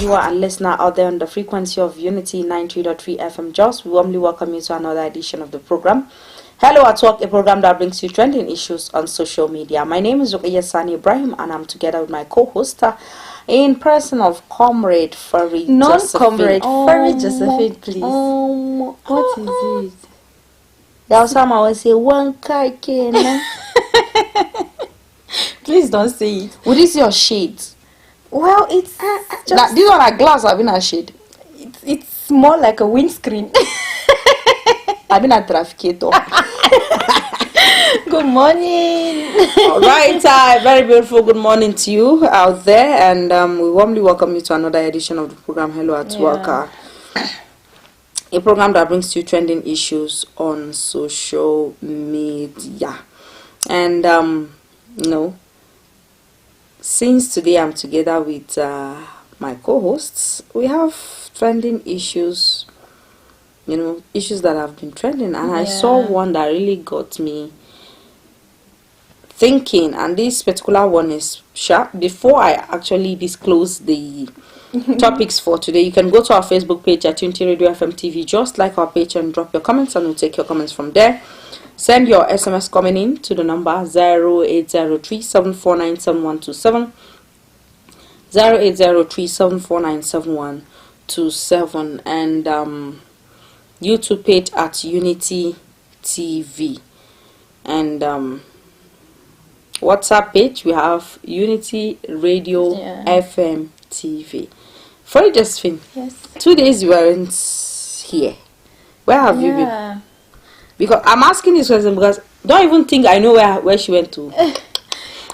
viewer and listener out there on the frequency of Unity 93.3 FM Jos. We warmly welcome you to another edition of the program. Hello at Work, a program that brings you trending issues on social media. My name is Sani Ibrahim and I'm together with my co-host in person of Comrade Furry Non-Comrade Furry Josephine, please. What is it? That's how I will say one kake. Please don't say it. What is your shade? Well, it's just... These one are glass, I've been a shade. It's more like a windscreen. I've been a trafficator. Good morning. All right, very beautiful good morning to you out there, and we warmly welcome you to another edition of the program Hello at Work, a program that brings you trending issues on social media. And since today I'm together with my co-hosts, we have trending issues. Issues that have been trending, and I saw one that really got me thinking, and this particular one is sharp. Before I actually disclose the topics for today, you can go to our Facebook page at Unity Radio FM TV, just like our page, and drop your comments, and we'll take your comments from there. Send your SMS coming in to the number 0803-749-7127, 0803-749-7127, and YouTube page at Unity TV, and WhatsApp page we have Unity Radio FM TV. For Josephine, Yes. 2 days you weren't here. Where have you been? Because I'm asking this question because don't even think I know where she went to.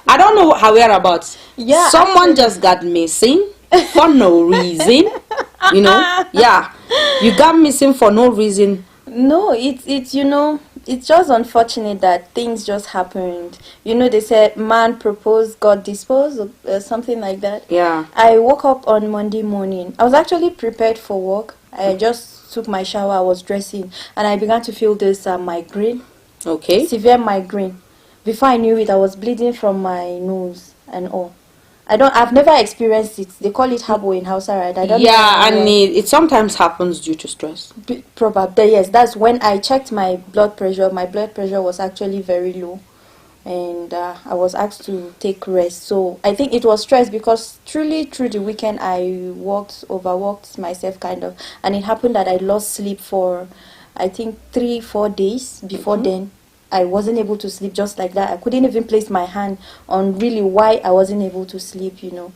I don't know her whereabouts. Yeah. Someone just got missing for no reason. You got missing for no reason. No, it's it's just unfortunate that things just happened. They said man proposed, God disposed, or something like that. Yeah. I woke up on Monday morning. I was actually prepared for work. I just took my shower, I was dressing, and I began to feel this migraine. Okay. Severe migraine. Before I knew it, I was bleeding from my nose and all. I've never experienced it. They call it HABO in HAUSA, right? I don't know. Yeah, and it sometimes happens due to stress. Probably, yes. That's when I checked my blood pressure. My blood pressure was actually very low. And I was asked to take rest. So I think it was stress because truly through the weekend I overworked myself kind of. And it happened that I lost sleep for, I think, 3-4 days before then. I wasn't able to sleep just like that. I couldn't even place my hand on really why I wasn't able to sleep, Yeah.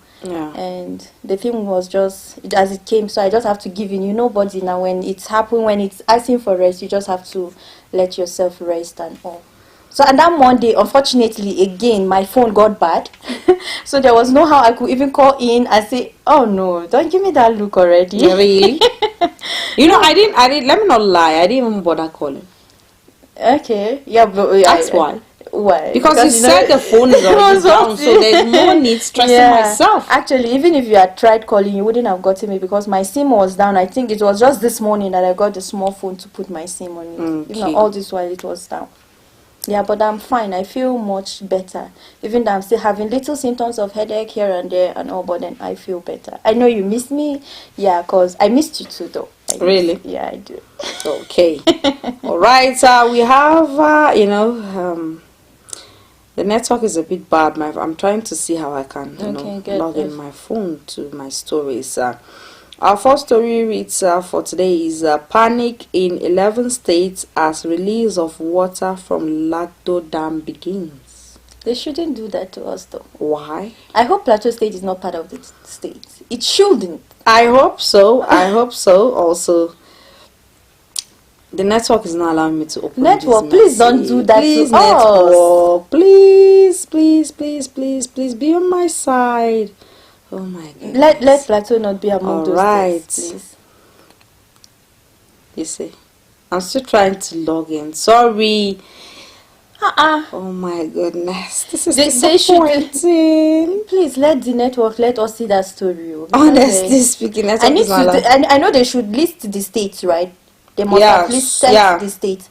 And the thing was just as it came. So I just have to give in. Body now when it's happened, when it's asking for rest, you just have to let yourself rest and all. So and that Monday, unfortunately, again, my phone got bad. So there was no how I could even call in and say, oh no, don't give me that look already. Yeah, really? I didn't, let me not lie, I didn't even bother calling. Okay, yeah, but that's why. Why? Because you said the phone is already down, so there's no need stressing myself. Actually, even if you had tried calling, you wouldn't have gotten me because my SIM was down. I think it was just this morning that I got the small phone to put my SIM on it. Okay. All this while it was down. Yeah, but I'm fine. I feel much better. Even though I'm still having little symptoms of headache here and there and all, but then I feel better. I know you miss me. Yeah, because I missed you too, though. Really? Yeah, I do. Okay. All right. We have, the network is a bit bad. I'm trying to see how I can, log in my phone to my stories. Our first story reads for today is panic in 11 states as release of water from Lato Dam begins. They shouldn't do that to us, though. Why? I hope Plateau State is not part of the state. It shouldn't. I hope so. Also, the network is not allowing me to open network. This please don't do that. Please, to network. Us. Please be on my side. Oh my God. Let Plateau not be among those states, please. You see, I'm still trying to log in. Sorry. Oh my goodness, this is disappointing. Please let the network let us see that story. Honestly speaking, I know they should list the states, right? They must at least set the states.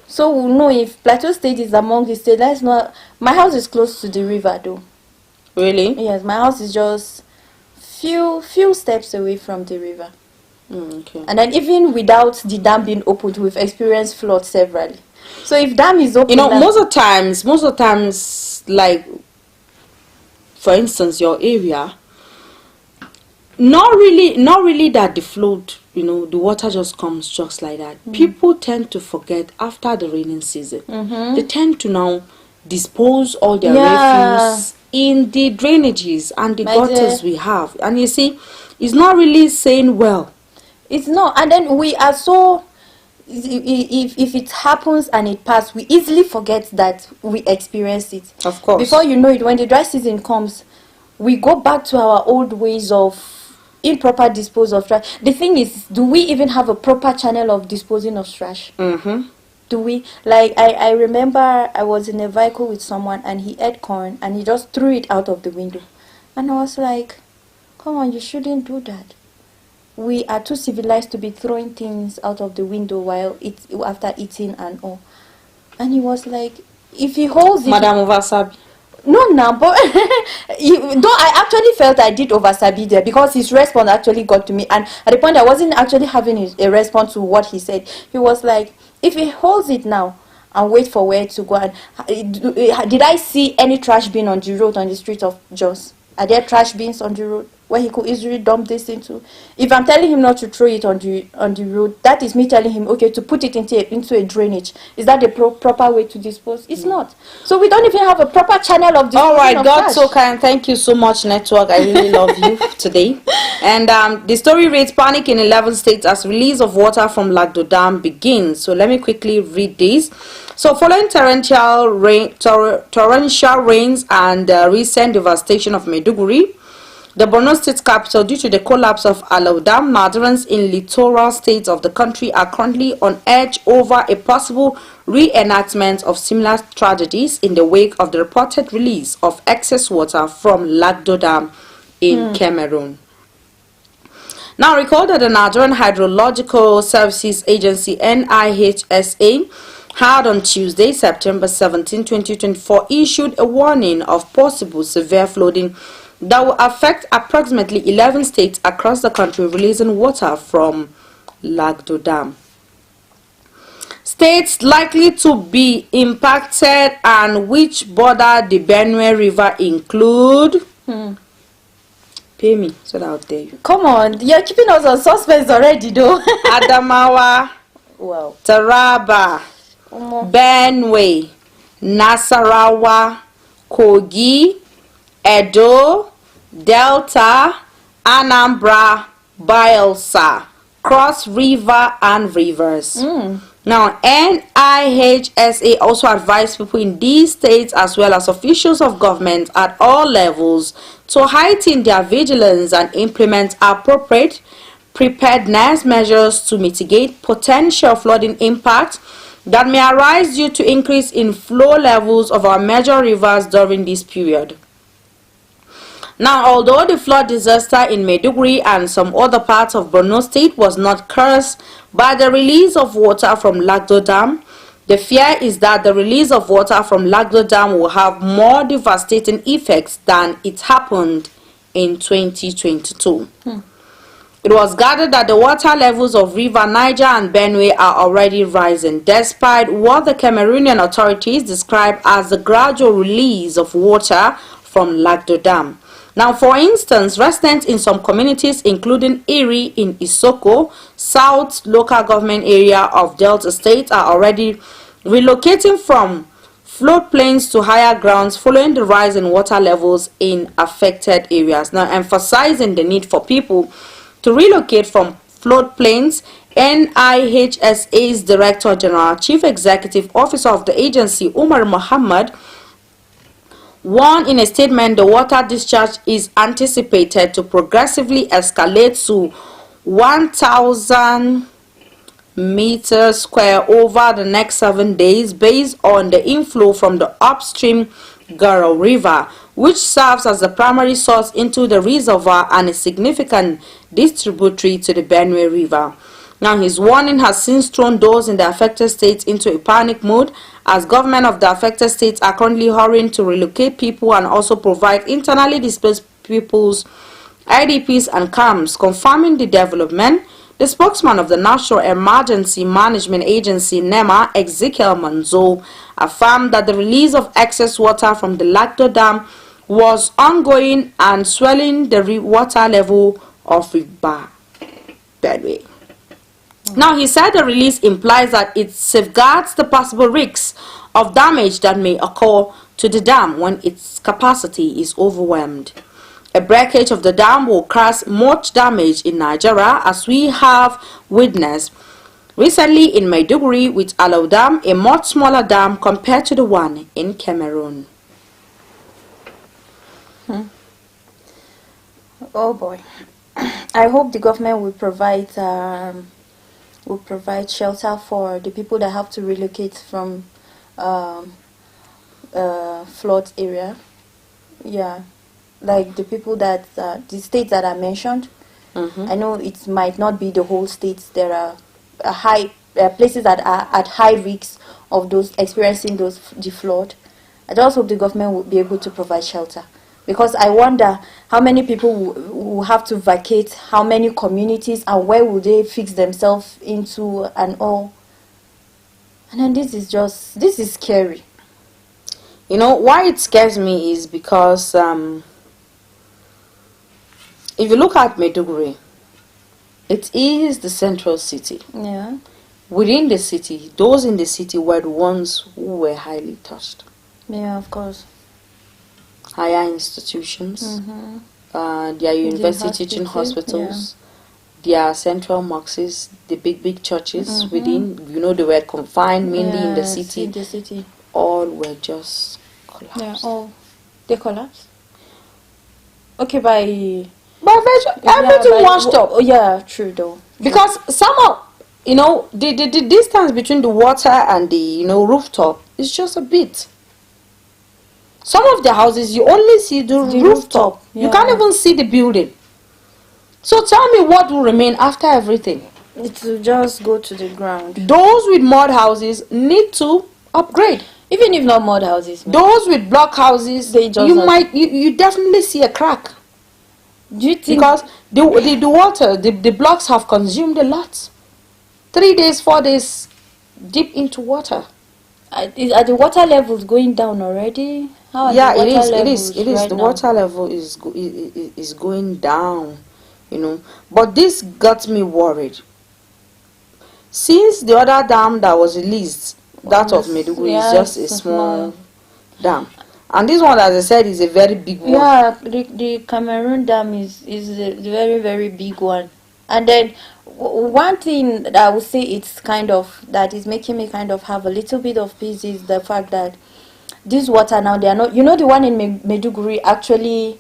So we'll know if Plateau State is among the states. That's not. My house is close to the river, though. Really? Yes, my house is just few steps away from the river. Okay. And then even without the dam being opened, we've experienced floods severally. So if dam is open, most of the times, like for instance, your area, not really that the flood, the water just comes just like that. People tend to forget after the raining season. They tend to now dispose all their refuse in the drainages and the gutters we have. And you see, it's not really saying well. It's not. And then we are so, if it happens and it passes, we easily forget that we experienced it. Of course. Before you know it, when the dry season comes, we go back to our old ways of improper disposal of trash. The thing is, do we even have a proper channel of disposing of trash? Do we? Like, I remember I was in a vehicle with someone and he ate corn and he just threw it out of the window. And I was like, come on, you shouldn't do that. We are too civilized to be throwing things out of the window while after eating and all. And he was like, if he holds it... Madam Oversabi. No, but though I actually felt I did oversabi there, because his response actually got to me. And at the point I wasn't actually having a response to what he said. He was like, if he holds it now and wait for where to go, and did I see any trash bin on the road, on the street of Jos? Are there trash bins on the road where he could easily dump this into? If I'm telling him not to throw it on the road, that is me telling him, okay, to put it into a drainage. Is that the proper way to dispose? It's not. So we don't even have a proper channel of disposing. All right, of God trash. so kind. Thank you so much, Network. I really love you today. And the story reads, panic in 11 states as release of water from Lagdo Dam begins. So let me quickly read this. So following torrential rains and recent devastation of Maiduguri, the Borno State capital, due to the collapse of Alau Dam, Nigerians in littoral states of the country are currently on edge over a possible reenactment of similar tragedies in the wake of the reported release of excess water from Lagdo Dam in Cameroon. Now, recall that the Nigerian Hydrological Services Agency, NIHSA, had on Tuesday, September 17, 2024, issued a warning of possible severe flooding that will affect approximately 11 states across the country, releasing water from Lagdo Dam. States likely to be impacted and which border the Benue River include... Pay me so that I'll tell you. Come on, you're keeping us on suspense already, though. Adamawa, Wow. Taraba, Benue, Nasarawa, Kogi, Edo, Delta, Anambra, Bayelsa, Cross River and rivers. Now, NIHSA also advised people in these states as well as officials of government at all levels to heighten their vigilance and implement appropriate preparedness measures to mitigate potential flooding impact that may arise due to increase in flow levels of our major rivers during this period. Now, although the flood disaster in Maiduguri and some other parts of Borno State was not caused by the release of water from Lagdo Dam, the fear is that the release of water from Lagdo Dam will have more devastating effects than it happened in 2022. It was gathered that the water levels of River Niger and Benue are already rising, despite what the Cameroonian authorities describe as the gradual release of water from Lagdo Dam. Now, for instance, residents in some communities, including Iri in Isoko, South local government area of Delta State, are already relocating from floodplains to higher grounds following the rise in water levels in affected areas. Now, emphasizing the need for people to relocate from floodplains, NIHSA's Director General, Chief Executive Officer of the agency, Umar Muhammad, warned in a statement the water discharge is anticipated to progressively escalate to 1,000 meters square over the next 7 days based on the inflow from the upstream Garo River, which serves as the primary source into the reservoir and a significant distributary to the Benue River. Now, his warning has since thrown those in the affected states into a panic mode, as government of the affected states are currently hurrying to relocate people and also provide internally displaced peoples IDPs and camps. Confirming the development, the spokesman of the National Emergency Management Agency NEMA, Ezekiel Manzo, affirmed that the release of excess water from the Lacto Dam was ongoing and swelling the water level of River Benue. Now, he said the release implies that it safeguards the possible risks of damage that may occur to the dam when its capacity is overwhelmed. A breakage of the dam will cause much damage in Nigeria, as we have witnessed recently in Maiduguri with Alau Dam, a much smaller dam compared to the one in Cameroon. Oh boy. I hope the government will provide shelter for the people that have to relocate from flood area. Yeah, like the people that the states that are mentioned. I know it might not be the whole states. There are places that are at high risks of those experiencing the flood. I just hope the government will be able to provide shelter, because I wonder how many people will have to vacate, how many communities, and where will they fix themselves into and all. And then this is scary. You know why it scares me is because if you look at Maiduguri, it is the central city. Yeah. Within the city, those in the city were the ones who were highly touched. Yeah, of course. Higher institutions, their university teaching hospitals, their central mosques, the big churches within, they were confined mainly in the city. In the city. All were just collapsed. Yeah, all. They collapsed? Okay, by everything washed up. Oh, yeah, true though. Because some of, the distance between the water and the, rooftop is just a bit. Some of the houses, you only see the rooftop. Yeah. You can't even see the building. So tell me what will remain after everything. It will just go to the ground. Those with mud houses need to upgrade. Even if not mud houses. Man. Those with block houses, you definitely see a crack. Do you think? Because the water, the blocks have consumed a lot. 3 days, 4 days deep into water. Are the water levels going down already? How are the water levels it is. Right The now? water level is going down, But this got me worried. Since the other dam that was released, that of Maiduguri, is just a small dam. And this one, as I said, is a very big one. Yeah, the Cameroon dam is a very, very big one. And then one thing that I would say that is making me kind of have a little bit of peace is the fact that this water now, they are not, the one in Maiduguri actually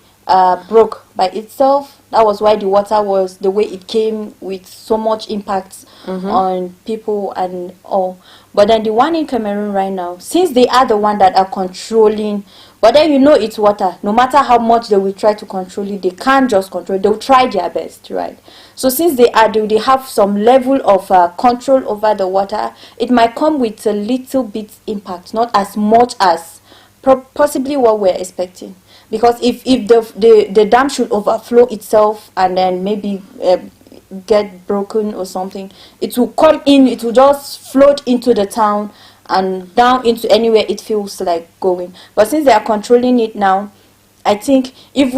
broke by itself. That was why the water was the way it came, with so much impact on people and all. But then the one in Cameroon right now, since they are the one that are controlling, but then it's water. No matter how much they will try to control it, they can't just control it. They'll try their best, right? So since they have some level of control over the water, it might come with a little bit impact, not as much as possibly what we're expecting. Because if the dam should overflow itself and then maybe get broken or something, it will come in, it will just float into the town and down into anywhere it feels like going. But since they are controlling it now, I think if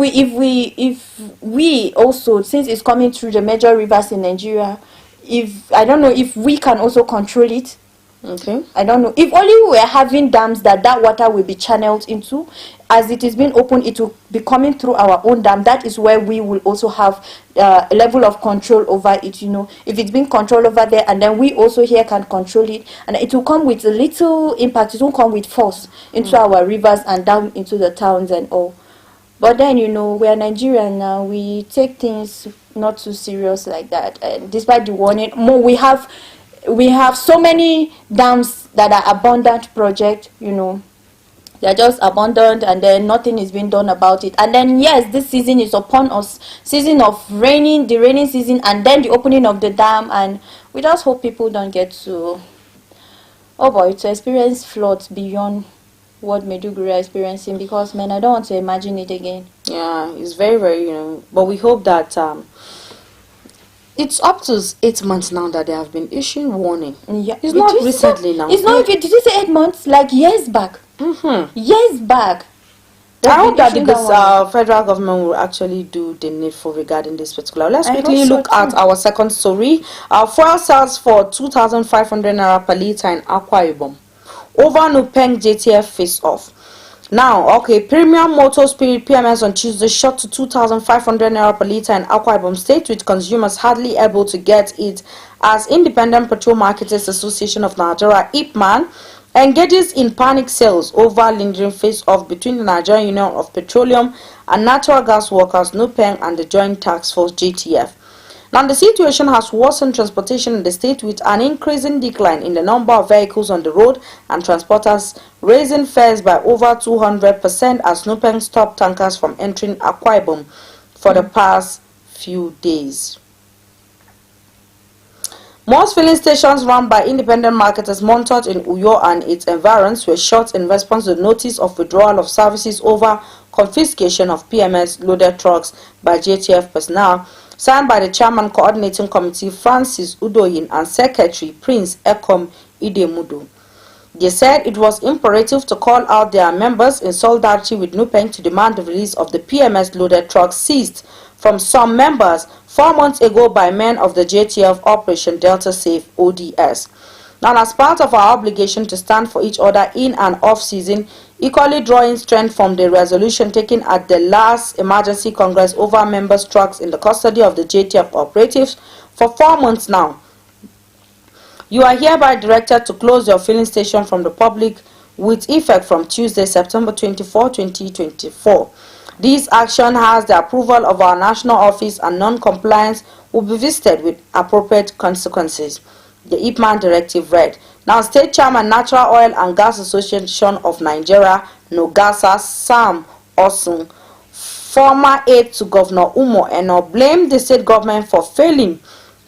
we also, since it's coming through the major rivers in Nigeria, I don't know if we can also control it. Okay. I don't know. If only we were having dams that water will be channeled into, as it is being opened, it will be coming through our own dam. That is where we will also have a level of control over it, If it's being controlled over there, and then we also here can control it, and it will come with a little impact. It won't come with force into our rivers and down into the towns and all. But then, we are Nigerian now. We take things not too serious like that. And despite the warning, we have so many dams that are abandoned project, They're just abandoned, and then nothing is being done about it. And then, yes, this season is upon us. Season of the raining season, and then the opening of the dam. And we just hope people don't get to experience floods beyond what Maiduguri are experiencing, because, man, I don't want to imagine it again. Yeah, it's very, very, but we hope that it's up to 8 months now that they have been issuing warning. Yeah, it's not recently now. It's not even. Did you say 8 months? Like years back. Years back. I hope that the federal government will actually do the needful regarding this particular. Let's quickly look at our second story. Fuel sells for 2,500 naira per litre in Akwai. Over Nupeng JTF face off. Now, okay, premium motor spirit PMS on Tuesday shot to 2,500 naira per litre in Akwai State, with consumers hardly able to get it, as Independent Petrol Marketers Association of Nigeria (IPMAN) engages in panic sales over lingering face-off between the Nigerian Union of Petroleum and Natural Gas Workers (NUPENG) and the Joint Task Force (JTF). Now, the situation has worsened transportation in the state, with an increasing decline in the number of vehicles on the road and transporters raising fares by over 200% as NUPENG stopped tankers from entering Akwa Ibom for the past few days. Most filling stations run by independent marketers monitored in Uyo and its environs were shut in response to the notice of withdrawal of services over confiscation of PMS loaded trucks by JTF personnel, signed by the Chairman Coordinating Committee Francis Udoyin and Secretary Prince Ekom Idemudu. They said it was imperative to call out their members in solidarity with NUPENG to demand the release of the PMS loaded trucks seized from some members 4 months ago by men of the JTF Operation Delta Safe ODS. Now, as part of our obligation to stand for each other in and off season, equally drawing strength from the resolution taken at the last emergency congress over members' trucks in the custody of the JTF operatives for 4 months now, you are hereby directed to close your filling station from the public with effect from Tuesday, September 24, 2024. This action has the approval of our national office, and non-compliance will be visited with appropriate consequences, the IPMAN directive read. Now, State Chairman Natural Oil and Gas Association of Nigeria, NOGASA, Sam Osun, former aide to Governor Umo Eno, blamed the state government for failing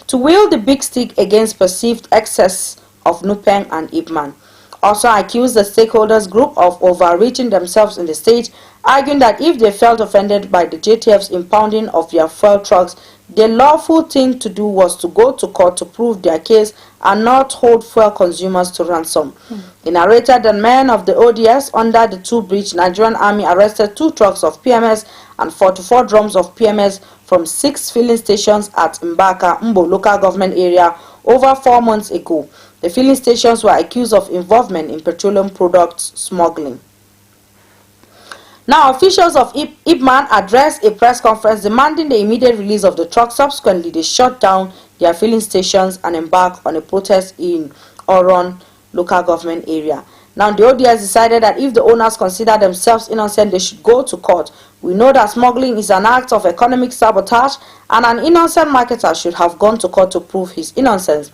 to wield the big stick against perceived excess of NUPENG and IPMAN. Also accused the stakeholders group of overreaching themselves in the state, arguing that if they felt offended by the JTF's impounding of their fuel trucks, the lawful thing to do was to go to court to prove their case and not hold fuel consumers to ransom. He narrated that men of the ODS under the two-bridge Nigerian Army arrested 2 trucks of PMS and 44 drums of PMS from 6 filling stations at Mbaka, Mbo local government area over 4 months ago. The filling stations were accused of involvement in petroleum products smuggling. Now, officials of IPMAN addressed a press conference demanding the immediate release of the truck. Subsequently, they shut down their filling stations and embarked on a protest in Oron local government area. Now, the ODS decided that if the owners consider themselves innocent, they should go to court. We know that smuggling is an act of economic sabotage, and an innocent marketer should have gone to court to prove his innocence.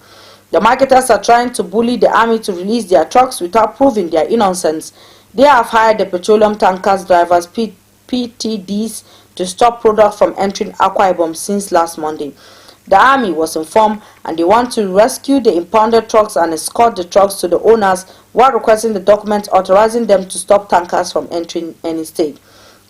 The marketers are trying to bully the army to release their trucks without proving their innocence. They have hired the petroleum tankers drivers PTDs to stop products from entering Akwa Ibom since last Monday. The army was informed and they want to rescue the impounded trucks and escort the trucks to the owners while requesting the documents authorizing them to stop tankers from entering any state.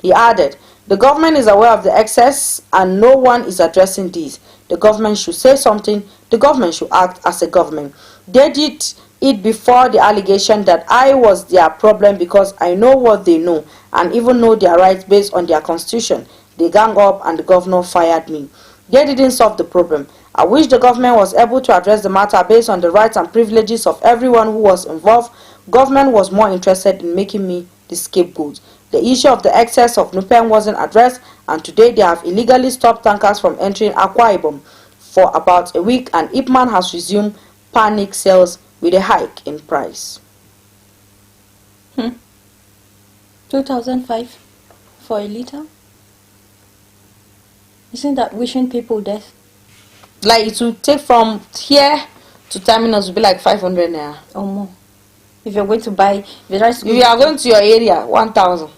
He added, the government is aware of the excess and no one is addressing this. The government should say something. The government should act as a government. They did it before the allegation that I was their problem because I know what they know and even know their rights based on their constitution. They gang up and the governor fired me. They didn't solve the problem. I wish the government was able to address the matter based on the rights and privileges of everyone who was involved. Government was more interested in making me the scapegoat. The issue of the excess of NUPENG wasn't addressed, and today they have illegally stopped tankers from entering Akwa Ibom for about a week, and IPMAN has resumed panic sales with a hike in price. 2005 for a liter? Isn't that wishing people death? Like, it will take from here to terminus will be like 500 naira or more. If you're going to buy, if you are going to your area, 1,000.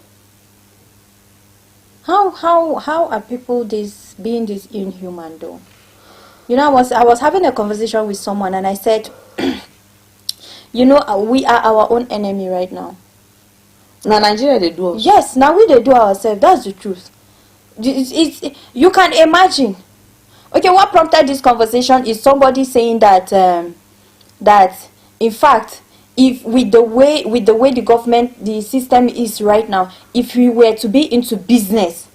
How are people being this inhuman though? You know, I was having a conversation with someone and I said, you know, we are our own enemy right now. Now Nigeria they do. Yes, now we they do ourselves. That's the truth. You can imagine. Okay, what prompted this conversation is somebody saying that that in fact, if with the way the government, the system is right now, if we were to be into business,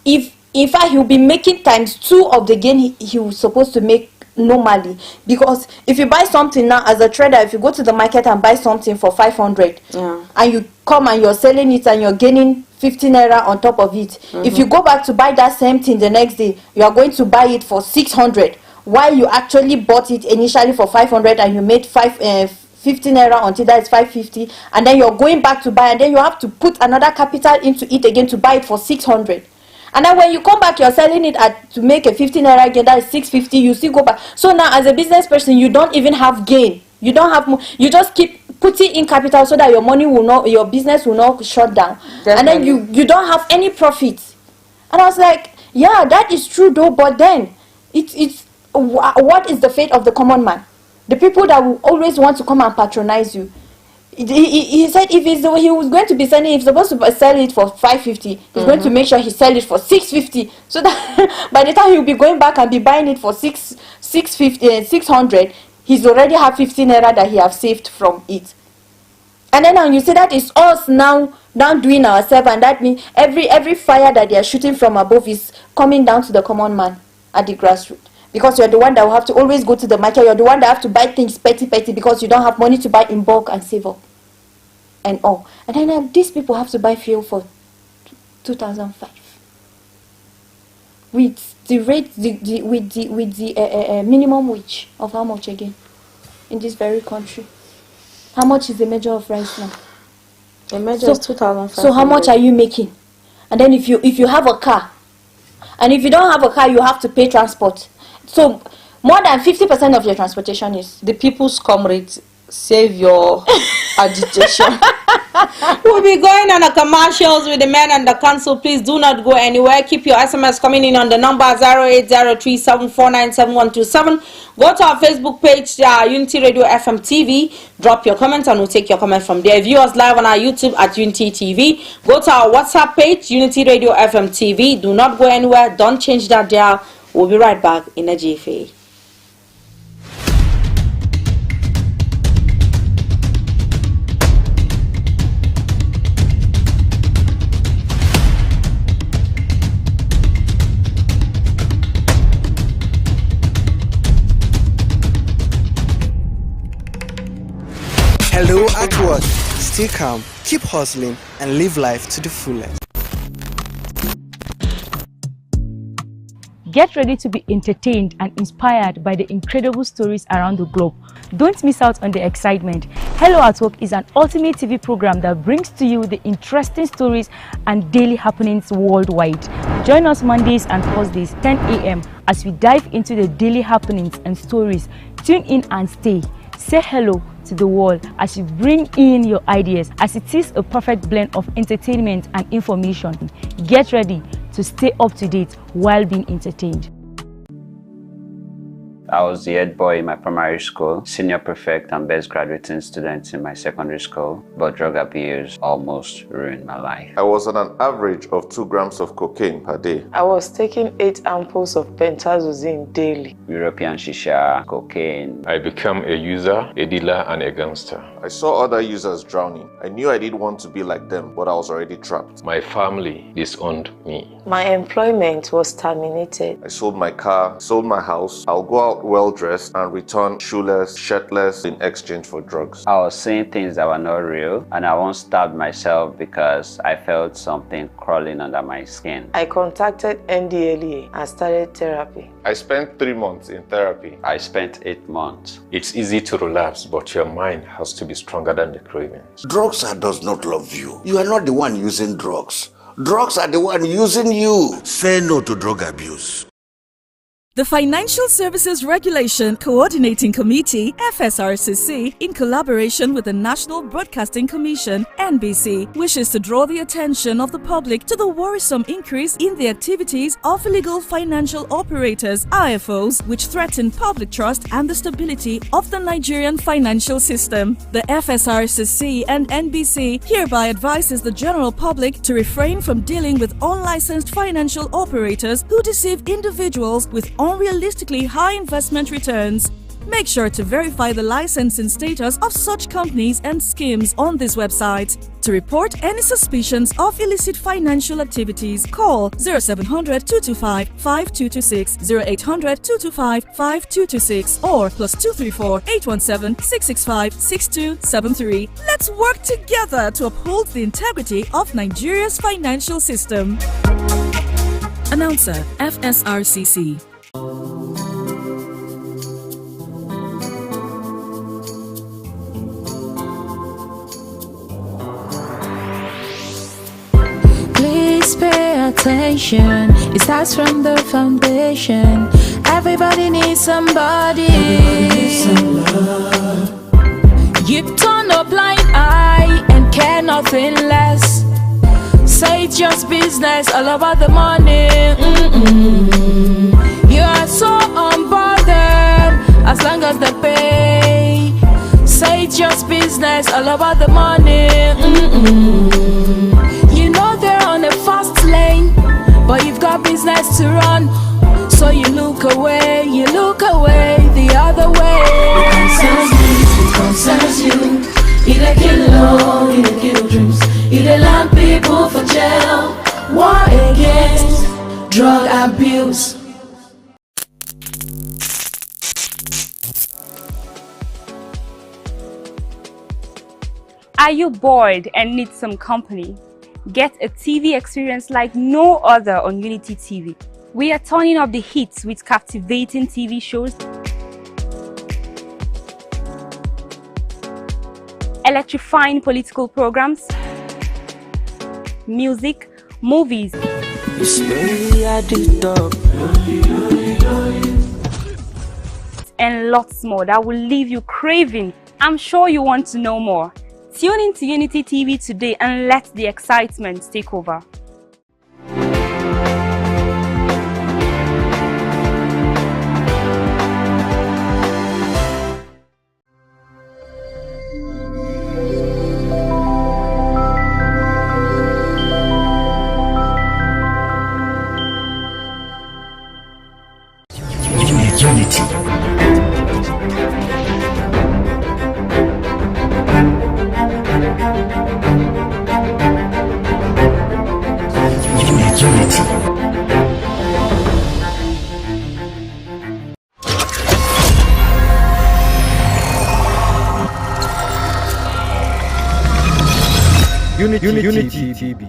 if in fact he'll be making ×2 of the gain he was supposed to make normally. Because if you buy something now as a trader, if you go to the market and buy something for 500, and you come and you're selling it and you're gaining 15 naira on top of it, if you go back to buy that same thing the next day, you are going to buy it for 600, while you actually bought it initially for 500 and you made 15 naira until that is 550, and then you're going back to buy, and then you have to put another capital into it again to buy it for 600. And then when you come back, you're selling it at to make a 15 naira gain, that is 650. You still go back. So now, as a business person, you don't even have gain. You don't have. You just keep putting in capital so that your money will not, your business will not shut down. Definitely. And then you don't have any profit. And I was like, yeah, that is true though. But then it's what is the fate of the common man? The people that will always want to come and patronize you. He said if he was going to be selling, he's supposed to sell it for 550, he's going to make sure he sell it for 650, so that by the time he'll be going back and be buying it for 600, he's already have 15 naira that he have saved from it. And then you say that is us now doing ourselves, and that means every fire that they are shooting from above is coming down to the common man at the grassroots. Because you're the one that will have to always go to the market. You're the one that have to buy things petty because you don't have money to buy in bulk and save up and all. And then these people have to buy fuel for 2005 with the rate, with the minimum wage of how much again in this very country? How much is the measure of rice now? The measure is 2,500. So how much are you making? And then if you have a car, and if you don't have a car, you have to pay transport. So more than 50% of your transportation is the people's comrades. Save your agitation. We'll be going on the commercials with the men and the council. Please do not go anywhere. Keep your SMS coming in on the number 080374977127. Go to our Facebook page, Unity Radio FM TV. Drop your comments and we'll take your comment from there. View us live on our YouTube at Unity TV. Go to our WhatsApp page, Unity Radio FM TV. Do not go anywhere. Don't change that dial. We'll be right back in a jiffy. Hello at work. Stay calm, keep hustling, and live life to the fullest. Get ready to be entertained and inspired by the incredible stories around the globe. Don't miss out on the excitement. Hello at Work is an ultimate TV program that brings to you the interesting stories and daily happenings worldwide. Join us Mondays and Thursdays, 10 a.m. as we dive into the daily happenings and stories. Tune in and stay. Say hello to the world as you bring in your ideas, as it is a perfect blend of entertainment and information. Get ready to stay up to date while being entertained. I was the head boy in my primary school, senior prefect and best graduating student in my secondary school, but drug abuse almost ruined my life. I was on an average of 2 grams of cocaine per day. I was taking 8 ampoules of pentazosine daily. European shisha, cocaine. I became a user, a dealer, and a gangster. I saw other users drowning. I knew I didn't want to be like them, but I was already trapped. My family disowned me. My employment was terminated. I sold my car, sold my house. I'll go out well-dressed and return shoeless, shirtless in exchange for drugs. I was seeing things that were not real, and I once stabbed myself because I felt something crawling under my skin. I contacted NDLEA and started therapy. I spent 3 months in therapy. I spent 8 months. It's easy to relapse, but your mind has to be stronger than the cravings. Drugs does not love you. You are not the one using drugs. Drugs are the one using you. Say no to drug abuse. The Financial Services Regulation Coordinating Committee, FSRCC, in collaboration with the National Broadcasting Commission, NBC, wishes to draw the attention of the public to the worrisome increase in the activities of illegal financial operators, IFOs, which threaten public trust and the stability of the Nigerian financial system. The FSRCC and NBC hereby advises the general public to refrain from dealing with unlicensed financial operators who deceive individuals with unrealistically high investment returns. Make sure to verify the licensing status of such companies and schemes on this website. To report any suspicions of illicit financial activities, call 0700 225 5226, 0800 225 5226, or +234 817 665 6273. Let's work together to uphold the integrity of Nigeria's financial system. Announcer, FSRCC. Please pay attention. It starts from the foundation. Everybody needs somebody. You turn a blind eye and care nothing less. Say it's just business, all about the money. You are so unbothered as long as they pay. Say it's just business, all about the money. You know they're on a fast lane, but you've got business to run. So you look away the other way. It concerns you. It a kill law, it a kill dreams. It a land people for jail. War against drug abuse. Are you bored and need some company? Get a TV experience like no other on Unity TV. We are turning up the hits with captivating TV shows, electrifying political programs, music, movies, and lots more that will leave you craving. I'm sure you want to know more. Tune in to Unity TV today and let the excitement take over. Unity. Unity TV.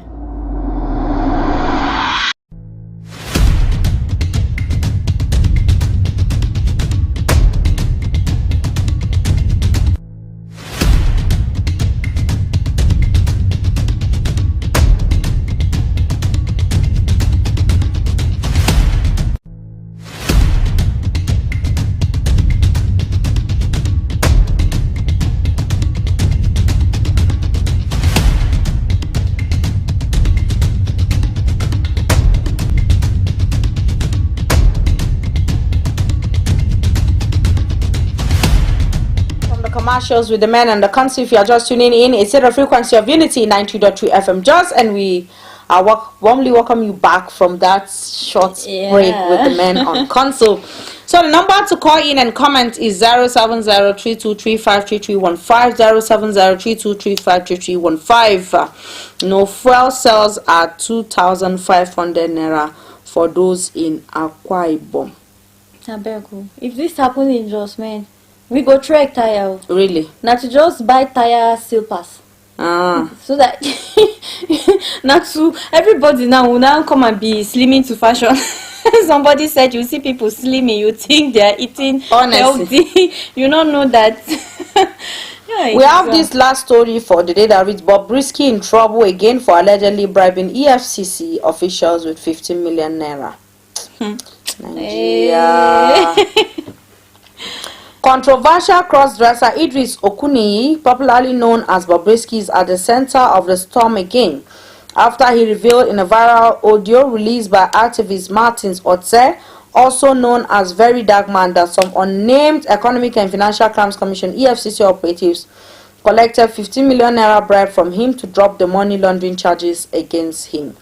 Commercials with the men and the country. If you are just tuning in, it's at the frequency of Unity 92.3 FM Just, and we warmly welcome you back from that short break with the men on console. So the number to call in and comment is 07032353315, 07032353315. No fuel cells are 2,500 naira for those in Akwai. If this happens in Jos, man, we go trek tire. Really? Now to just buy tire seal pass. So that not to everybody now will now come and be slimming to fashion. Somebody said you see people slimming, you think they are eating healthy. You don't know that. We have this last story for the day that reads Bobrisky in trouble again for allegedly bribing EFCC officials with 15 million naira. Nigeria. Controversial cross-dresser Idris Okuniyi, popularly known as Bobrisky, is at the center of the storm again after he revealed in a viral audio released by activist Martins Otse, also known as Very Dark Man, that some unnamed Economic and Financial Crimes Commission (EFCC) operatives collected 15 million naira bribe from him to drop the money laundering charges against him.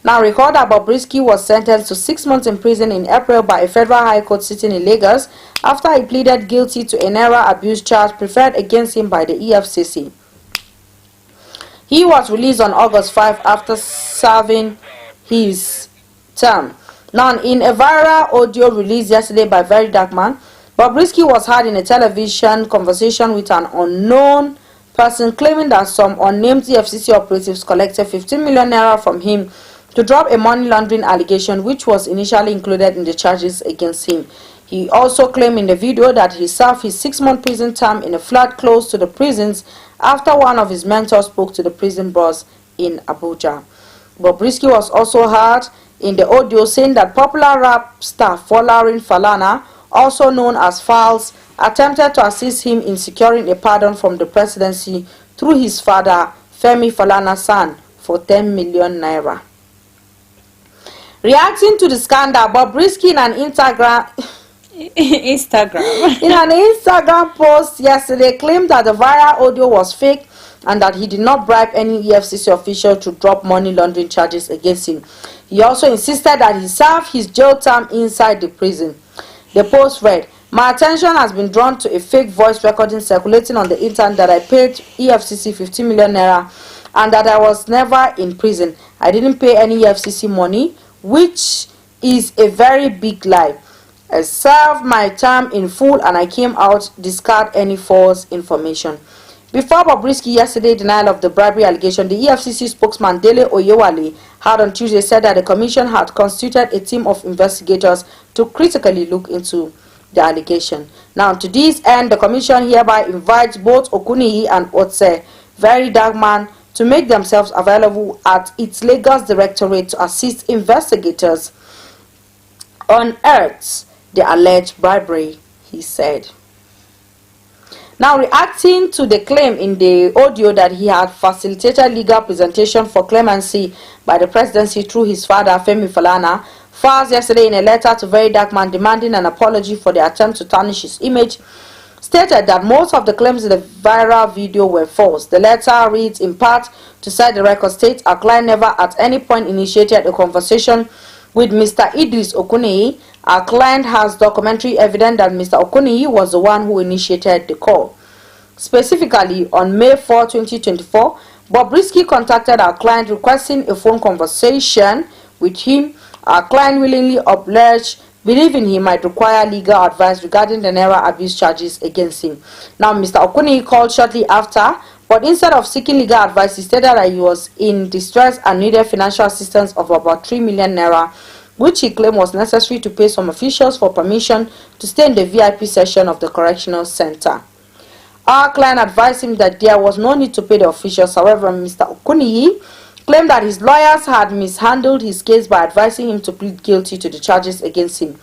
Now, recall that Bobrisky was sentenced to 6 months in prison in April by a federal high court sitting in Lagos after he pleaded guilty to a naira abuse charge preferred against him by the EFCC. He was released on August 5 after serving his term. Now, in a viral audio released yesterday by Very Dark Man, Bobrisky was heard in a television conversation with an unknown person claiming that some unnamed EFCC operatives collected 15 million naira from him to drop a money laundering allegation which was initially included in the charges against him. He also claimed in the video that he served his 6-month prison term in a flat close to the prisons after one of his mentors spoke to the prison boss in Abuja. Bobrisky was also heard in the audio saying that popular rap star Folarin Falana, also known as Falz, attempted to assist him in securing a pardon from the presidency through his father, Femi Falana's son, for 10 million naira. Reacting to the scandal, Bobrisky in an Instagram post yesterday claimed that the viral audio was fake and that he did not bribe any EFCC official to drop money laundering charges against him. He also insisted that he served his jail term inside the prison. The post read, "My attention has been drawn to a fake voice recording circulating on the internet that I paid EFCC 15 million naira and that I was never in prison. I didn't pay any EFCC money, which is a very big lie. I served my term in full and I came out, discard any false information." Before Bobrisky yesterday denial of the bribery allegation, the EFCC spokesman Dele Oyewale had on Tuesday said that the commission had constituted a team of investigators to critically look into the allegation. Now, to this end, the commission hereby invites both Okuniyi and Otse, Very Dark Man, to make themselves available at its Lagos Directorate to assist investigators unearth the alleged bribery, he said. Now, reacting to the claim in the audio that he had facilitated legal presentation for clemency by the presidency through his father, Femi Falana, Falz yesterday in a letter to Very Dark Man demanding an apology for the attempt to tarnish his image, stated that most of the claims in the viral video were false. The letter reads in part, to cite the record states, "Our client never at any point initiated a conversation with Mr. Idris Okuniyi. Our client has documentary evidence that Mr. Okuniyi was the one who initiated the call." Specifically, on May 4, 2024, Bobrisky contacted our client requesting a phone conversation with him. Our client willingly obliged, believing he might require legal advice regarding the naira abuse charges against him. Now, Mr. Okuniyi called shortly after, but instead of seeking legal advice, he stated that he was in distress and needed financial assistance of about 3 million naira, which he claimed was necessary to pay some officials for permission to stay in the VIP section of the correctional center. Our client advised him that there was no need to pay the officials. However, Mr. Okuniyi claimed that his lawyers had mishandled his case by advising him to plead guilty to the charges against him.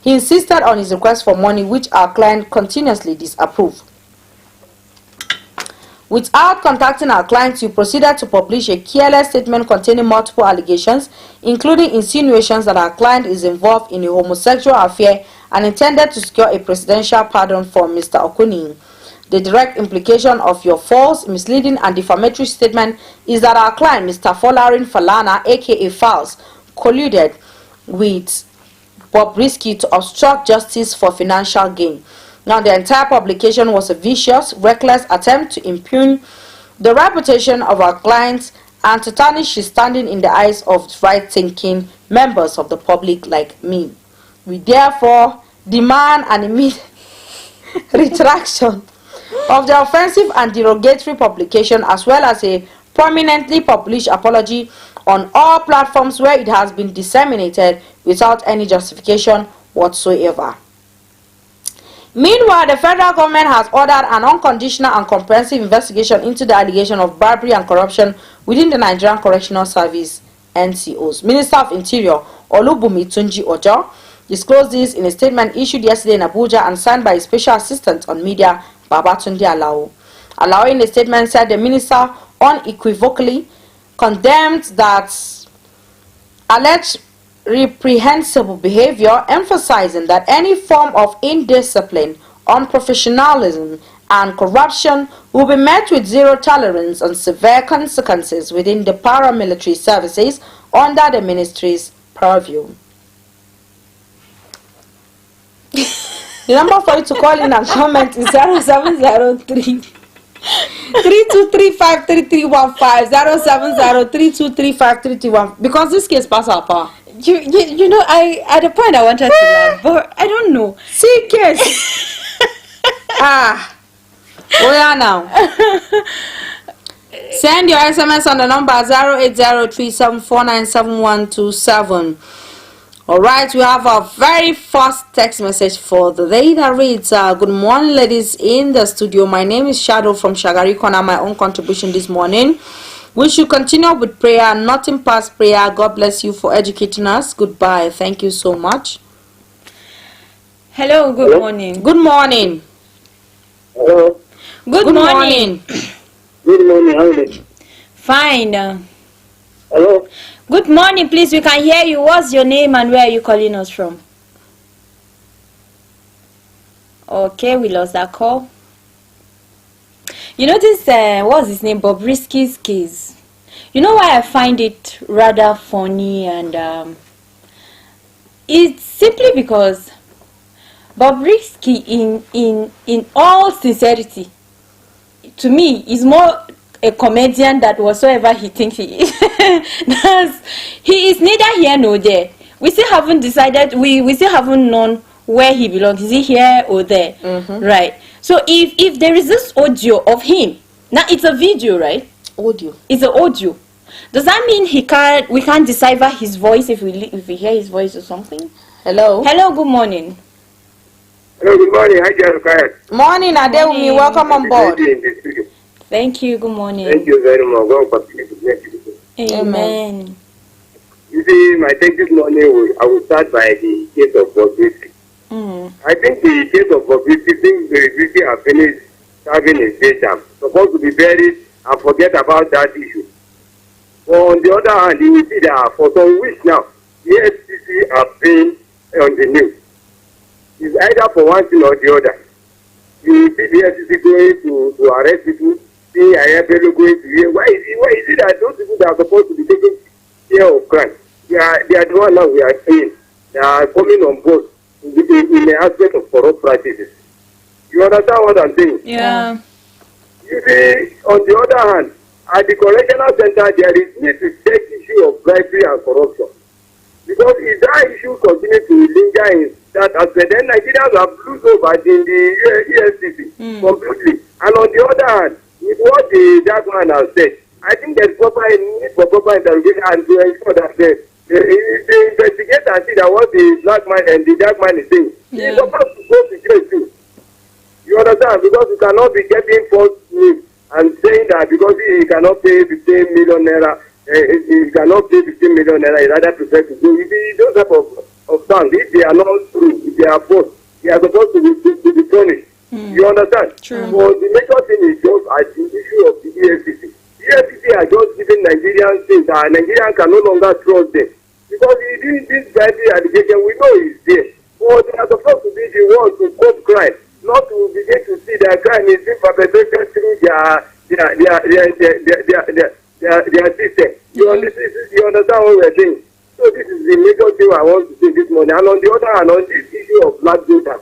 He insisted on his request for money, which our client continuously disapproved. Without contacting our clients, he proceeded to publish a careless statement containing multiple allegations, including insinuations that our client is involved in a homosexual affair and intended to secure a presidential pardon for Mr. Okuniyi. The direct implication of your false, misleading, and defamatory statement is that our client, Mr. Folarin Falana, aka Falz, colluded with Bobrisky to obstruct justice for financial gain. Now, the entire publication was a vicious, reckless attempt to impugn the reputation of our clients and to tarnish his standing in the eyes of right-thinking members of the public like me. We therefore demand an immediate retraction of the offensive and derogatory publication, as well as a prominently published apology on all platforms where it has been disseminated without any justification whatsoever. Meanwhile, the federal government has ordered an unconditional and comprehensive investigation into the allegation of bribery and corruption within the Nigerian Correctional Service (NCOs). Minister of Interior Olubumi Tunji Ojo disclosed this in a statement issued yesterday in Abuja and signed by his Special Assistant on Media, Babatunde Alao. Alao in a statement said the minister unequivocally condemned that alleged reprehensible behavior, emphasizing that any form of indiscipline, unprofessionalism, and corruption will be met with zero tolerance and severe consequences within the paramilitary services under the ministry's purview. The number for you to call in and comment is 0703 32353315 0703235331, because this case pass our power. You know, I at the point I wanted to laugh, but I don't know. See case. Oh yeah now. Send your SMS on the number 08037497127. Alright, we have our very first text message for the day that reads, good morning ladies in the studio. My name is Shadow from Shagari Corner. My own contribution this morning. We should continue with prayer, nothing past prayer. God bless you for educating us. Goodbye. Thank you so much. Hello, good morning. Good morning. Hello. Good morning. Good morning, how are you? Fine. Hello. Good morning, please. We can hear you. What's your name and where are you calling us from? Okay, we lost that call. You know this, what's his name? Bobrisky's case. You know why I find it rather funny, and it's simply because Bobrisky, in all sincerity, to me, is more a comedian than whatsoever he thinks he is. He is neither here nor there. We still haven't decided, we still haven't known where he belongs. Is he here or there? Right. So if there is this audio of him, now it's a video, right? Audio. It's an audio. Does that mean we can't decipher his voice if we hear his voice or something? Hello. Hello, good morning. Hello, good morning. Hi, Jarukaya. Morning, Adeumi. Welcome on board. Thank you. Good morning. Thank you very much. God continue to bless you. Amen. You see, my take this morning, I will start by the case of Bobrisky. I think the case of Bobrisky, since Bobrisky have finished serving his day term, supposed to be buried and forget about that issue. But on the other hand, you will see that for some weeks now, the FCC have been on the news. It's either for one thing or the other. You will see the FCC going to arrest people, see Ayabelo going to here. Why is it that those people that are supposed to be taking care of crime, they are the one now we are saying, they are coming on board in the aspect of corrupt practices. You understand what I'm saying? Yeah. You see, on the other hand, at the correctional center, there is need to check issue of bribery and corruption. Because if that issue continues to linger in that aspect, then Nigerians are blues over in the EFCC completely. And on the other hand, with what the dark man has said, I think there's need for proper interrogation and to ensure that they investigate and see that what the black man and the dark man is saying. He's supposed to go to jail too. You understand? Because you cannot be getting false news and saying that because he cannot pay 15 million naira, he cannot pay 15 million naira, he rather prefer to go. You see, those type of things, if they are not true, if they are false, they are supposed to be punished. You understand? True. So the major thing is just at the issue of the EFCC. The EFCC are just giving Nigerians things that Nigerians can no longer trust them. Because this bribery allegation, we know is there. But they are supposed to be the ones to cope crime, not to begin to see that crime is being perpetrated through their system. You understand what we are saying? So this is the major thing I want to say this morning. And on the other hand, on this issue of black data,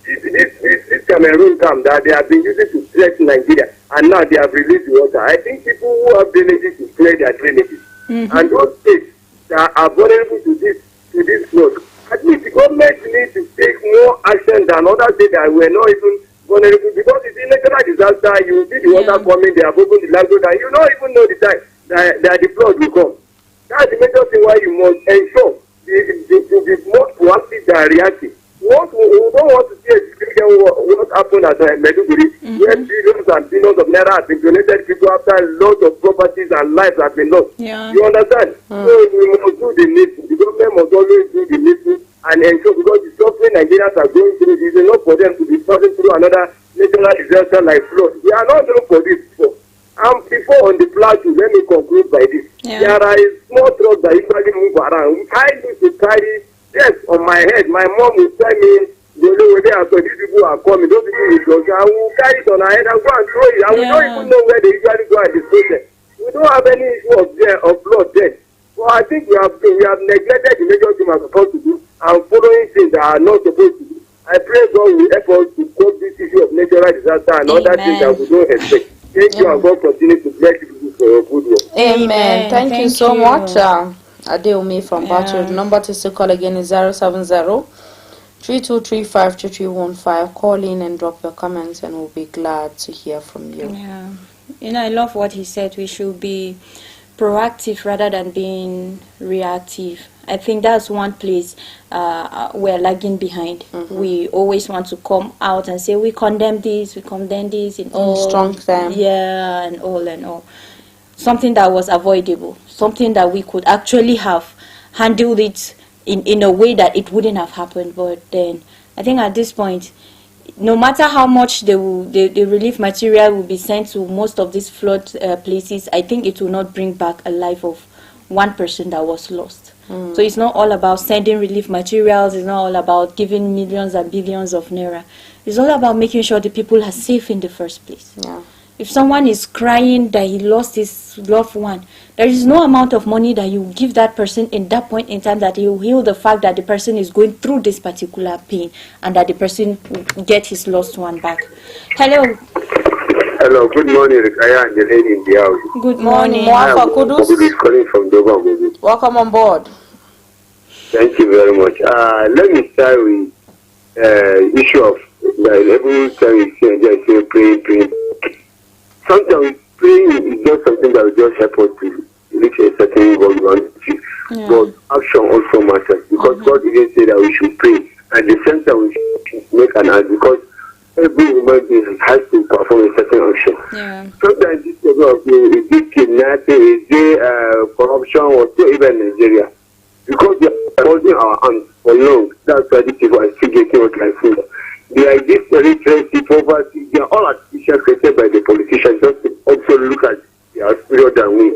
this Cameroon camp that they have been using to threat Nigeria, and now they have released the water. I think people who have drainages to clear their drainages, and those states that are vulnerable to this flood, at least the government needs to take more action than other states that were not even vulnerable. Because it's a natural disaster, you see the water coming, they have opened the lagoon, and you don't even know the time that the flood will come. That's the major thing why you must ensure to be more proactive than reactive. We don't want to see a situation what happened at Meduguri, where billions and billions of naira have been donated people after lots of properties and lives have been lost. Yeah. You understand? So we must do the needful. The government must always do the needful and ensure, because the suffering Nigerians are going through, it is enough for them to be passing through another natural disaster like flood. We are not known for this before. And before on the plateau, let me conclude by this. Yeah. There are a small truck that usually move around. I used to carry, yes, on my head. My mom would tell me, the only way after these people are coming, those people will go. I will carry it on my head and go and throw it. And we don't even know where they usually go and dispose it. We don't have any issue of blood there. So I think we have neglected the major thing we are supposed to do and following things that are not supposed to do. I pray God will help us to cope this issue of natural disaster and other things that we don't expect. Thank you, and God continue to bless you for your good work. Amen. Thank you so much. Adeomi from Batu. The number to still call again is 070-3235-3315. Call in and drop your comments, and we'll be glad to hear from you. Yeah. You know, I love what he said. We should be proactive rather than being reactive. I think that's one place we're lagging behind. We always want to come out and say we condemn this, in all strong time. Yeah, and all. Something that was avoidable, something that we could actually have handled it in a way that it wouldn't have happened. But then I think at this point, no matter how much the relief material will be sent to most of these flood places, I think it will not bring back a life of one person that was lost. So it's not all about sending relief materials. It's not all about giving millions and billions of naira. It's all about making sure the people are safe in the first place. Yeah. If someone is crying that he lost his loved one, there is no amount of money that you give that person in that point in time that will heal the fact that the person is going through this particular pain and that the person will get his lost one back. Hello. Hello, good morning, Rikaya and the lady in the house. Good morning. Kudus is calling from Doba. Welcome on board. Thank you very much. Let me start with issue of every time you say praying. Sometimes praying is just something that will just help us to reach a certain goal we want to achieve. But action also matters, because God didn't say that we should pray. At the same time, we should make an act, because every human being has to perform a certain action. Sometimes this level of is it kidnapping, is it corruption, or so even Nigeria. Because they are holding our hands for long, that's why these people are still getting what like food. They are this illiteracy, poverty, they are all artificial created by the politicians just to also look at their spirit and we.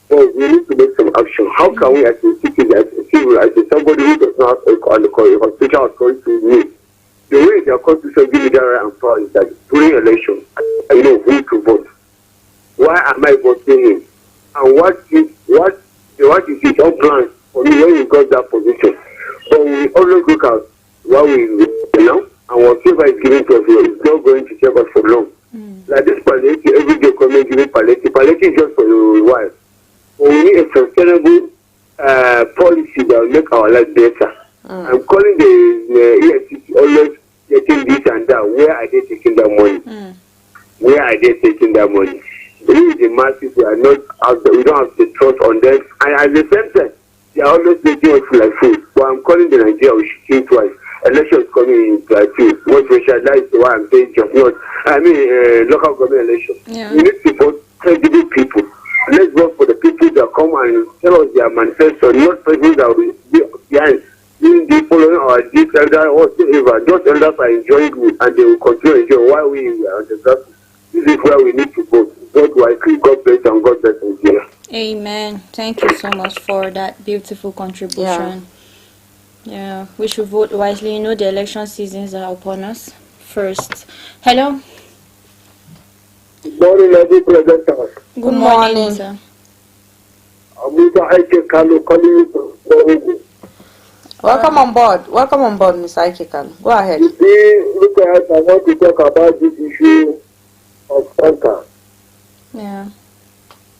But we need to make some action. How can we as a citizen, as a civil, as somebody who does not have a constitutional authority to me? The way their constitution gives me that right and power is that during election, I know who to vote. Why am I voting him? And what is his own plan for me when we got that position? But we always look at what we know, and whatever is given to us is not going to serve us for long. Like this palliative, every day coming giving palliative. Palliative is just for a while. But we need a sustainable policy that will make our life better. I'm calling the EFCC always getting this and that. Where are they taking that money? Where are they taking that money? Really, the masses, we don't have the trust on them. And at the same time, they are always making us like food. So I'm calling the Nigeria, we should think twice. Elections coming in Plateau. What special, that is why I'm saying just not. Local government elections. We need to vote credible people. Let's vote for the people that come and tell us their manifesto, not people that will be behind. They following our deep elder whatsoever. Those elders are enjoying it and they will continue enjoying while we are on the ground. This is where we need to vote. Vote wisely. God bless and God bless Nigeria. Amen. Thank you so much for that beautiful contribution. Yeah, we should vote wisely. You know, the election seasons are upon us. First. Hello. Good morning, every presenter. Good morning, sir. Welcome on board. Welcome on board, Ms. Aikekal. Go ahead. You see, look at, I want to talk about this issue of conquer. Yeah.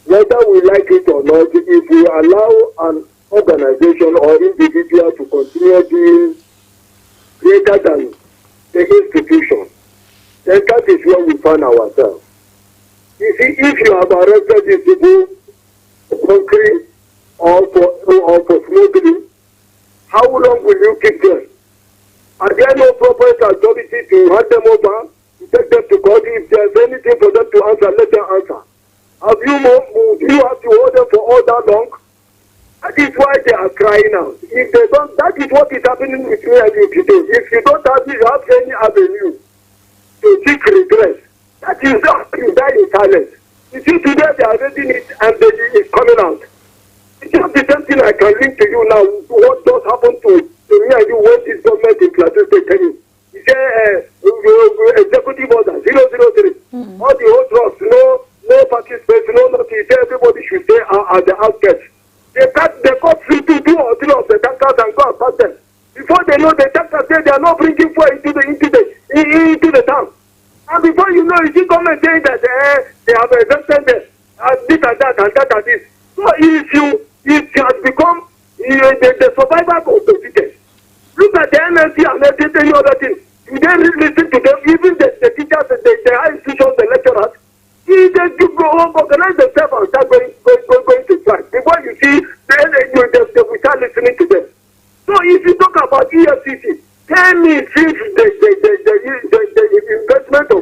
Whether we like it or not, if we allow an organization or individual to continue being greater than the institution, then that is where we find ourselves. You see, if you have arrested these people for conquering or for smuggling, how long will you keep them? Are there no proper authority to hand them over, to take them to court? If there's anything for them to answer, let them answer. Do you have to hold them for all that long? At is why they are crying out. If they don't, that is what is happening with me and you today. If you don't have any avenue to seek redress, that is not you die in silence. You see, today they are reading it and it's coming out. It's just the same thing I can link to you now. What just happened to me and you when this government in Plateau State came in? He said, executive order 003. All the old drugs, no party space, no nothing. He said everybody should stay at the outskirts. They got 2 or 3 of the tankers and go and pass them. Before they know, the tankers say they are not bringing fuel into the town. And before you know, you see government saying that they have exempted them this and that and that and this. So it has become the survival of the fittest. Look at the NLC and any other thing. You then listen to them, even the teachers, the high institutions, the lecturers. They go organize themselves and start going to strike. Before you see, they will start listening to them. So if you talk about EFCC, tell me since the investment of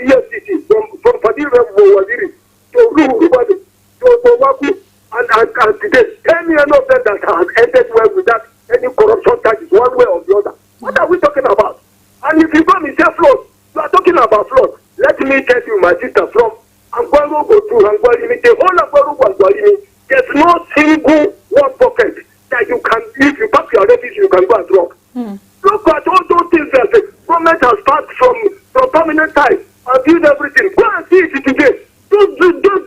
EFCC from Fadil Waziri to Rubadi to Waku and today, tell me any of them that has ended well without any corruption charges one way or the other. What are we talking about? And if you come and say flood, you are talking about flood. Let me tell you, my sister, from Angwaro go to Angwari, the whole Angwaro go Angwari, there's no single one pocket that you can, if you pack your refuse, you can go and drop. Look at all those things that the government has started from permanent time and build everything. Go and see it today. Those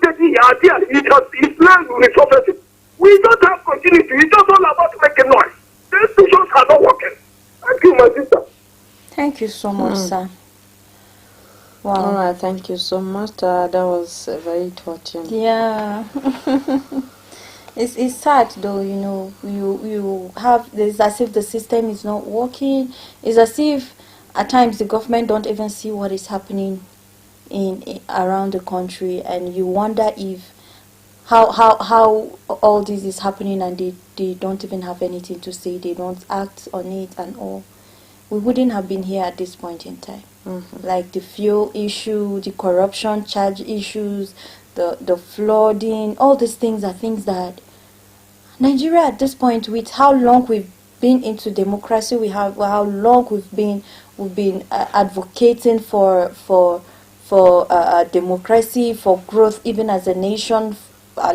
dirty ideas, it's land resurfacing. We don't have continuity. It's just all about making noise. The institutions are not working. Thank you, my sister. Thank you so much, sir. Wow. All right, thank you so much. That was very touching. Yeah. It's sad though, you know. You have, it's as if the system is not working. It's as if at times the government don't even see what is happening in around the country, and you wonder if how all this is happening and they don't even have anything to say. They don't act on it and all. We wouldn't have been here at this point in time. Like the fuel issue, the corruption charge issues, the flooding, all these things are things that Nigeria at this point, with how long we've been into democracy, how long we've been advocating for democracy, for growth, even as a nation,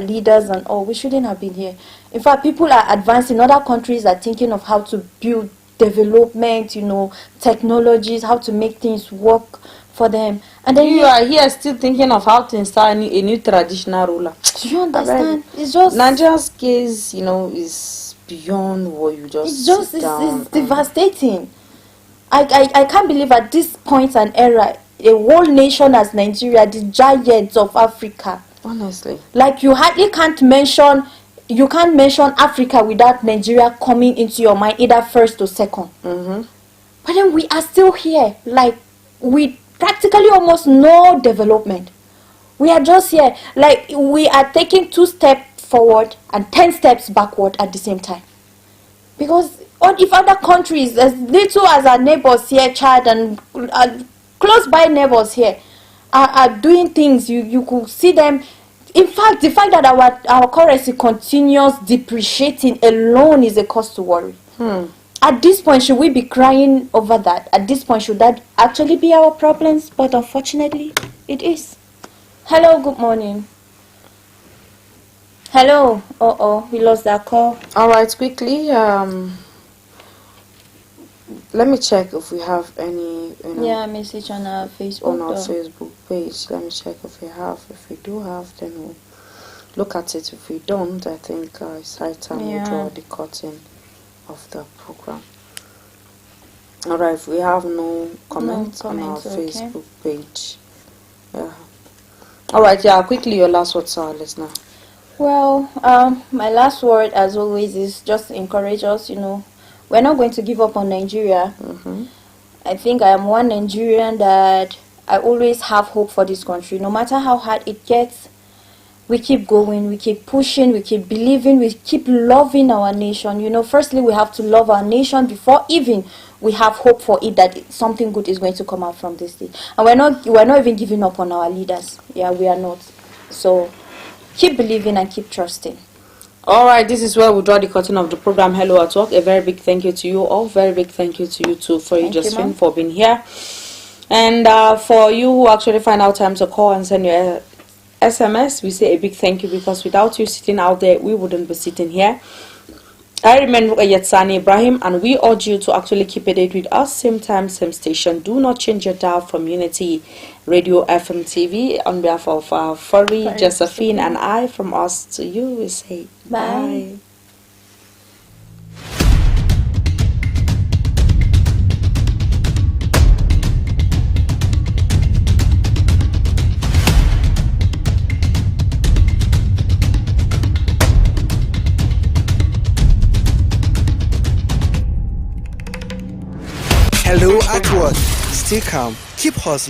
leaders and all. We shouldn't have been here. In fact, people are advancing. Other countries are thinking of how to build development, you know, technologies, how to make things work for them. And then you are here still thinking of how to install a new traditional ruler. Do you understand? It's just Nigeria's case, you know, is beyond what you just. It's devastating. I can't believe at this point and era, a whole nation as Nigeria, the giants of Africa. Honestly, like you hardly can't mention Africa without Nigeria coming into your mind, either first or second. But then we are still here, like with practically almost no development. We are just here, like we are taking 2 steps forward and 10 steps backward at the same time. Because if other countries, as little as our neighbors here, Chad and close by neighbors here, are doing things, you could see them. In fact, the fact that our currency continues depreciating alone is a cause to worry. At this point, should we be crying over that? At this point, should that actually be our problems? But unfortunately, it is. Hello, good morning. Hello. We lost that call. All right, quickly. Let me check if we have any. Message on our Facebook. On our Facebook page. Let me check if we have. If we do have, then we'll look at it. If we don't, I think it's high time we draw the curtain of the program. All right. If we have no comments on our Facebook page. Yeah. All right. Yeah. Quickly, your last word, to our listener. Well, my last word, as always, is just to encourage us. You know, we're not going to give up on Nigeria. I think I am one Nigerian that I always have hope for this country. No matter how hard it gets, we keep going, we keep pushing, we keep believing, we keep loving our nation. You know, firstly, we have to love our nation before even we have hope for it that something good is going to come out from this thing. And we're not even giving up on our leaders. Yeah, we are not. So keep believing and keep trusting. All right, this is where we draw the curtain of the program. Hello at Work. A very big thank you to you all. Very big thank you to you too for you, Josephine, for being here. And for you who actually find out time to call and send your SMS, we say a big thank you, because without you sitting out there, we wouldn't be sitting here. I remember Yatsani Ibrahim, and we urge you to actually keep it with us, same time, same station. Do not change your dial from Unity Radio FM TV. On behalf of Furry, Josephine, and I, from us to you, we say bye. Hello at Work. Stay calm. Keep hustling.